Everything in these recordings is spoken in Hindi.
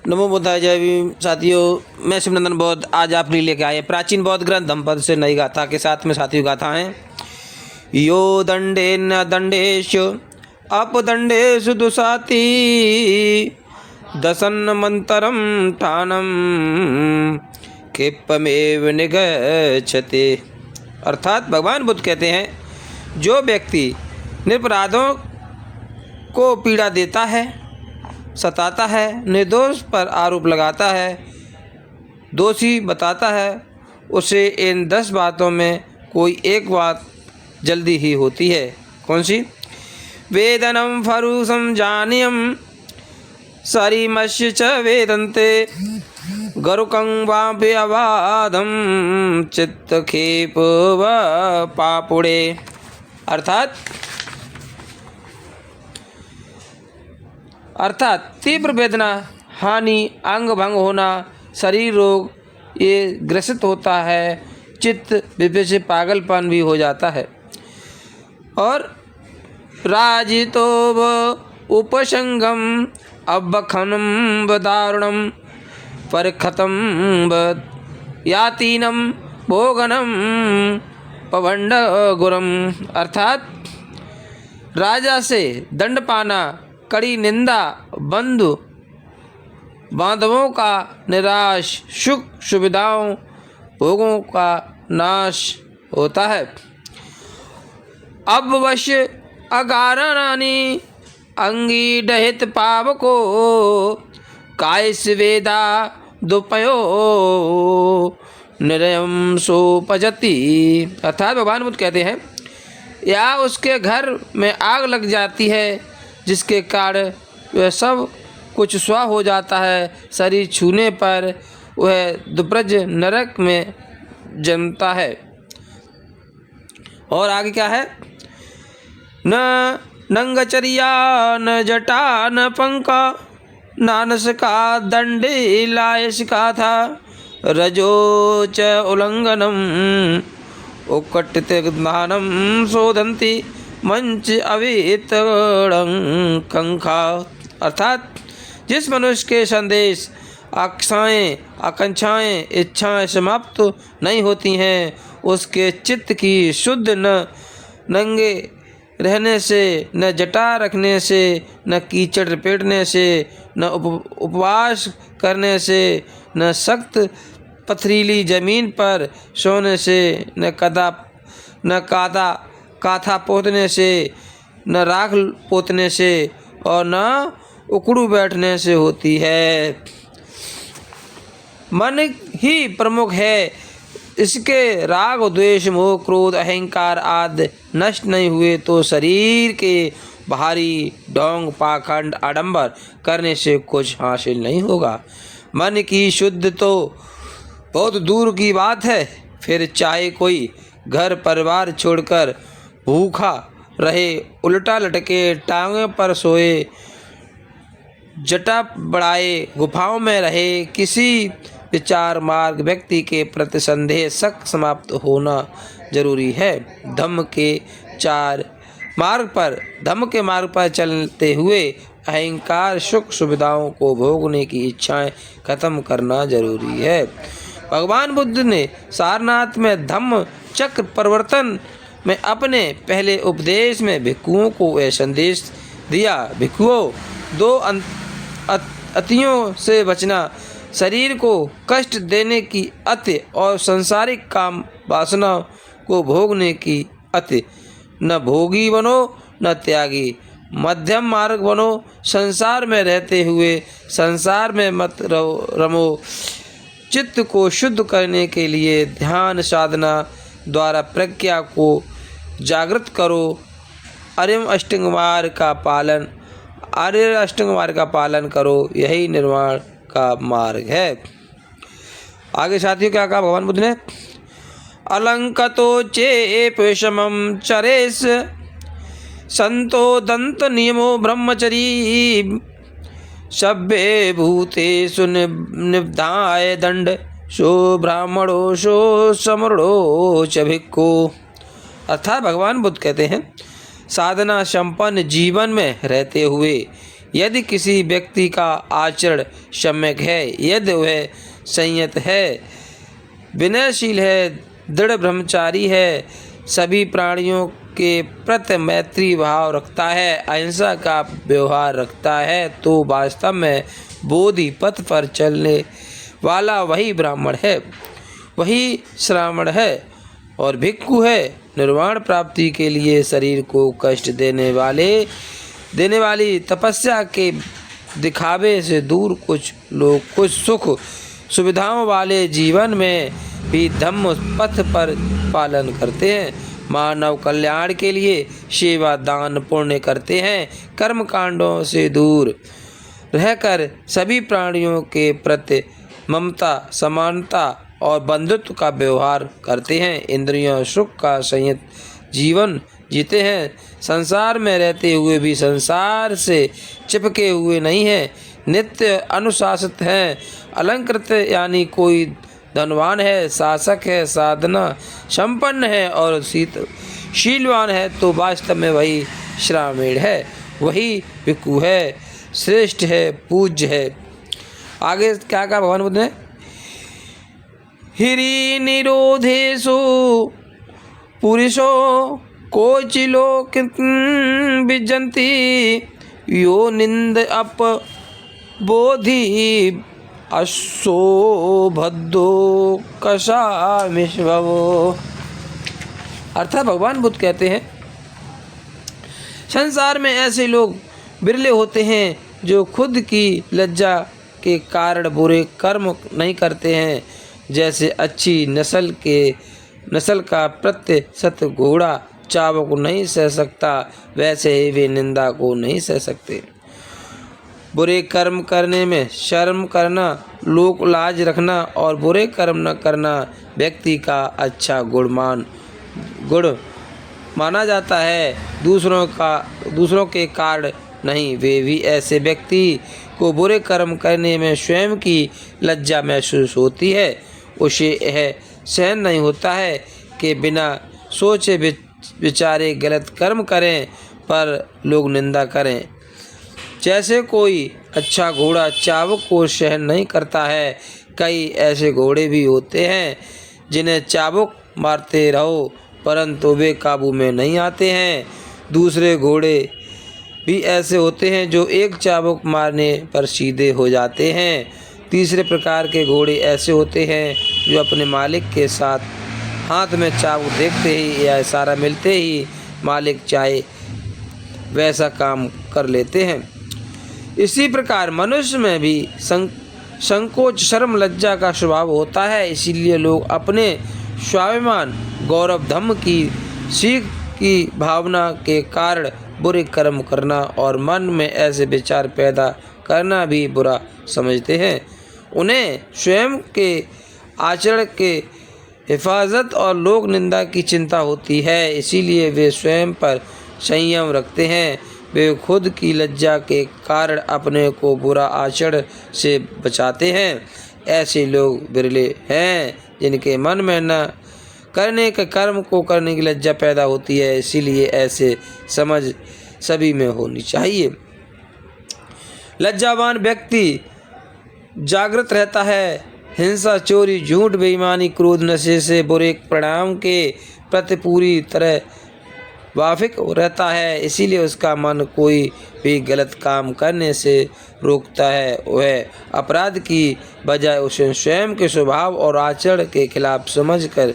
नमो बुद्धाय, जय भीम। साथियों, मैं शिवनंदन बौद्ध आज आपके लिए लेके आए प्राचीन बौद्ध ग्रंथ धम्मपद से नई गाथा के साथ में। साथियों, गाथा है यो दंडेन दंडेषु अपदंडेषु दुसाती दसन मंतरम ठानम क्षिप्पमेव निगच्छते। अर्थात भगवान बुद्ध कहते हैं, जो व्यक्ति निरपराधों को पीड़ा देता है, सताता है, निर्दोष पर आरोप लगाता है, दोषी बताता है, उसे इन 10 बातों में कोई एक बात जल्दी ही होती है। कौन सी? वेदनम फरुषम जानियम सरिमस्य च वेदन्ते गरुकं वापि अबाधम चित्तक्षेप व पापुड़े। अर्थात तीव्र वेदना, हानि, अंग भंग होना, शरीर रोग ये ग्रसित होता है, चित्त विपरीत से पागलपन भी हो जाता है। और राजितो उपसंगम अवखनम दारुणम परखतम यातीनम भोगनम पवंड गुरम। अर्थात राजा से दंड पाना, कड़ी निंदा, बंधु बांधवों का निराश, सुख सुविधाओं भोगों का नाश होता है। अवश्य अगारणानि अंगी डहित पावको कायस वेदा दुपयो निरयम सोपजति। अर्थात भगवान बुद्ध कहते हैं, या उसके घर में आग लग जाती है जिसके कारण वह सब कुछ स्वा हो जाता है, शरीर छूने पर वह दुप्रज नरक में जन्मता है। और आगे क्या है? न नंगचरिया न जटा न पंका नानसका दंडे लायसिका था रजो च उल्लंघनम उक्कटित ज्ञानम शोधन्ति मंच अवेतड़ंखा। अर्थात जिस मनुष्य के संदेश, आकांक्षाएं, इच्छाएं समाप्त नहीं होती हैं, उसके चित्त की शुद्ध न नंगे रहने से, न जटा रखने से, न कीचड़ लपेटने से, न उपवास करने से, न सख्त पथरीली जमीन पर सोने से, न काथा पोतने से, न राख पोतने से, और न उकड़ू बैठने से होती है। मन ही प्रमुख है, इसके राग, द्वेष, मोह, क्रोध, अहंकार आदि नष्ट नहीं हुए तो शरीर के बाहरी ढोंग, पाखंड, आडंबर करने से कुछ हासिल नहीं होगा। मन की शुद्ध तो बहुत दूर की बात है, फिर चाहे कोई घर परिवार छोड़कर भूखा रहे, उल्टा लटके, टांगों पर सोए, जटा बढ़ाए, गुफाओं में रहे, किसी विचार मार्ग व्यक्ति के प्रति संदेह शक समाप्त होना जरूरी है। धम्म के मार्ग पर चलते हुए अहंकार, सुख सुविधाओं को भोगने की इच्छाएं खत्म करना जरूरी है। भगवान बुद्ध ने सारनाथ में धम्म चक्र परिवर्तन में अपने पहले उपदेश में भिक्षुओं को यह संदेश दिया, भिक्षुओं, 2 अतियों से बचना, शरीर को कष्ट देने की अति और सांसारिक काम वासना को भोगने की अति। न भोगी बनो न त्यागी, मध्यम मार्ग बनो। संसार में रहते हुए संसार में मत रमो। चित्त को शुद्ध करने के लिए ध्यान साधना द्वारा प्रज्ञा को जागृत करो। आर्य अष्टांग मार्ग का पालन करो, यही निर्वाण का मार्ग है। आगे साथियों क्या कहा भगवान बुद्ध ने? अलंकतो चेप समम चरेश संतो दंत नियमो ब्रह्मचरी सभ्ये भूतेषु निबधाय दंड सो ब्राह्मणो सो समरणो च भिक्खु। अर्थात भगवान बुद्ध कहते हैं, साधना संपन्न जीवन में रहते हुए यदि किसी व्यक्ति का आचरण सम्यक है, यदि वह संयत है, विनयशील है, दृढ़ ब्रह्मचारी है, सभी प्राणियों के प्रति मैत्री भाव रखता है, अहिंसा का व्यवहार रखता है, तो वास्तव में बोधि पथ पर चलने वाला वही ब्राह्मण है, वही श्रावण है और भिक्षु है। निर्वाण प्राप्ति के लिए शरीर को कष्ट देने वाली तपस्या के दिखावे से दूर कुछ लोग कुछ सुख सुविधाओं वाले जीवन में भी धम्म पथ पर पालन करते हैं, मानव कल्याण के लिए सेवा दान पुण्य करते हैं, कर्म कांडों से दूर रहकर सभी प्राणियों के प्रति ममता, समानता और बंधुत्व का व्यवहार करते हैं, इंद्रियों सुख का संयत जीवन जीते हैं, संसार में रहते हुए भी संसार से चिपके हुए नहीं हैं, नित्य अनुशासित हैं, अलंकृत यानी कोई धनवान है, शासक है, साधना संपन्न है और शीलवान है, तो वास्तव में वही श्रामेण है, वही भिक्षु है, श्रेष्ठ है, पूज्य है। आगे क्या कहा भगवान बुद्ध ने? हिरि निरोधेषु पुरुषो कोचिलोक विजन्ति यो निंद अप बोधि अशोभद्दो कशामिश्वो। अर्थात भगवान बुद्ध कहते हैं, संसार में ऐसे लोग बिरले होते हैं जो खुद की लज्जा के कारण बुरे कर्म नहीं करते हैं, जैसे अच्छी नस्ल का प्रतिशत घोड़ा चावों को नहीं सह सकता, वैसे ही वे निंदा को नहीं सह सकते। बुरे कर्म करने में शर्म करना, लोक लाज रखना और बुरे कर्म न करना व्यक्ति का अच्छा गुण माना जाता है, दूसरों के कारण नहीं। वे भी ऐसे व्यक्ति को बुरे कर्म करने में स्वयं की लज्जा महसूस होती है, उसे यह सहन नहीं होता है कि बिना सोचे विचारे गलत कर्म करें पर लोग निंदा करें। जैसे कोई अच्छा घोड़ा चाबुक को सहन नहीं करता है, कई ऐसे घोड़े भी होते हैं जिन्हें चाबुक मारते रहो परंतु वे काबू में नहीं आते हैं। दूसरे घोड़े भी ऐसे होते हैं जो एक चाबुक मारने पर सीधे हो जाते हैं। तीसरे प्रकार के घोड़े ऐसे होते हैं जो अपने मालिक के साथ हाथ में चाबुक देखते ही या इशारा मिलते ही मालिक चाहे वैसा काम कर लेते हैं। इसी प्रकार मनुष्य में भी संकोच, शर्म, लज्जा का स्वभाव होता है, इसीलिए लोग अपने स्वाभिमान, गौरव, धम्म की सीख की भावना के कारण बुरे कर्म करना और मन में ऐसे विचार पैदा करना भी बुरा समझते हैं। उन्हें स्वयं के आचरण के हिफाजत और लोक निंदा की चिंता होती है, इसीलिए वे स्वयं पर संयम रखते हैं। वे खुद की लज्जा के कारण अपने को बुरा आचरण से बचाते हैं। ऐसे लोग बिरले हैं जिनके मन में न करने के कर्म को करने की लज्जा पैदा होती है, इसीलिए ऐसे समझ सभी में होनी चाहिए। लज्जावान व्यक्ति जागृत रहता है, हिंसा, चोरी, झूठ, बेईमानी, क्रोध, नशे से बुरे परिणाम के प्रति पूरी तरह वाकिफ रहता है, इसीलिए उसका मन कोई भी गलत काम करने से रोकता है। वह अपराध की बजाय उसे स्वयं के स्वभाव और आचरण के खिलाफ समझकर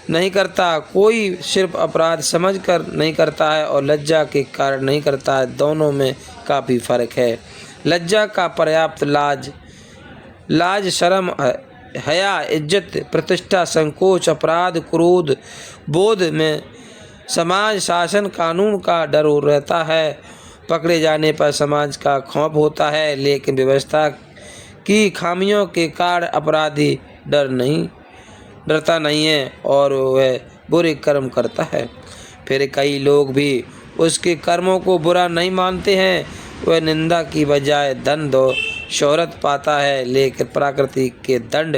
नहीं करता। कोई सिर्फ अपराध समझकर नहीं करता है और लज्जा के कारण नहीं करता है, दोनों में काफ़ी फर्क है। लज्जा का पर्याप्त लाज, शर्म, हया, इज्जत, प्रतिष्ठा, संकोच, अपराध, क्रोध, बोध में समाज, शासन, कानून का डर रहता है। पकड़े जाने पर समाज का खौफ होता है, लेकिन व्यवस्था की खामियों के कारण अपराधी डरता नहीं है और वह बुरे कर्म करता है। फिर कई लोग भी उसके कर्मों को बुरा नहीं मानते हैं, वह निंदा की बजाय धन दो शोहरत पाता है, लेकिन प्रकृति के दंड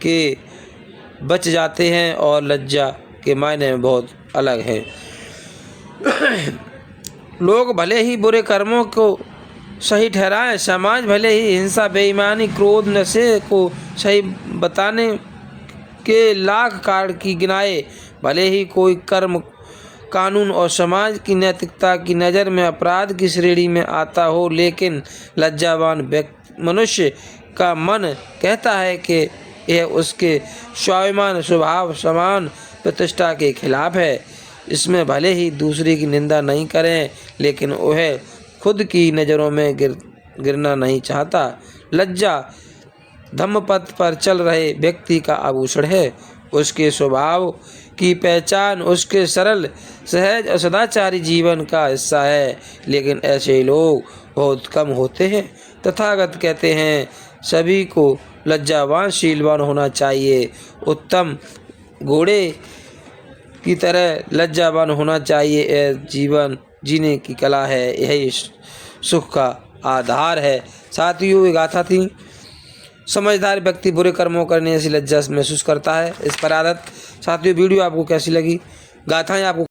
के बच जाते हैं और लज्जा के मायने में बहुत अलग है। लोग भले ही बुरे कर्मों को सही ठहराएं। समाज भले ही हिंसा, बेईमानी, क्रोध, नशे को सही बताने के लाख कारण की गिनाए, भले ही कोई कर्म कानून और समाज की नैतिकता की नज़र में अपराध की श्रेणी में आता हो, लेकिन लज्जावान मनुष्य का मन कहता है कि यह उसके स्वाभिमान, स्वभाव, समान प्रतिष्ठा के खिलाफ है। इसमें भले ही दूसरे की निंदा नहीं करें, लेकिन वह खुद की नज़रों में गिरना नहीं चाहता। लज्जा धम्मपथ पर चल रहे व्यक्ति का आभूषण है। उसके स्वभाव की पहचान उसके सरल, सहज और सदाचारी जीवन का हिस्सा है, लेकिन ऐसे लोग बहुत कम होते हैं। तथागत कहते हैं, सभी को लज्जावान, शीलवान होना चाहिए। उत्तम घोड़े की तरह लज्जावान होना चाहिए। यह जीवन जीने की कला है, यही सुख का आधार है। साथियों, ये गाथा थी। समझदार व्यक्ति बुरे कर्मों करने से लज्जा महसूस करता है, इस पर आदत। साथियों, वीडियो आपको कैसी लगी? गाथाएं आपको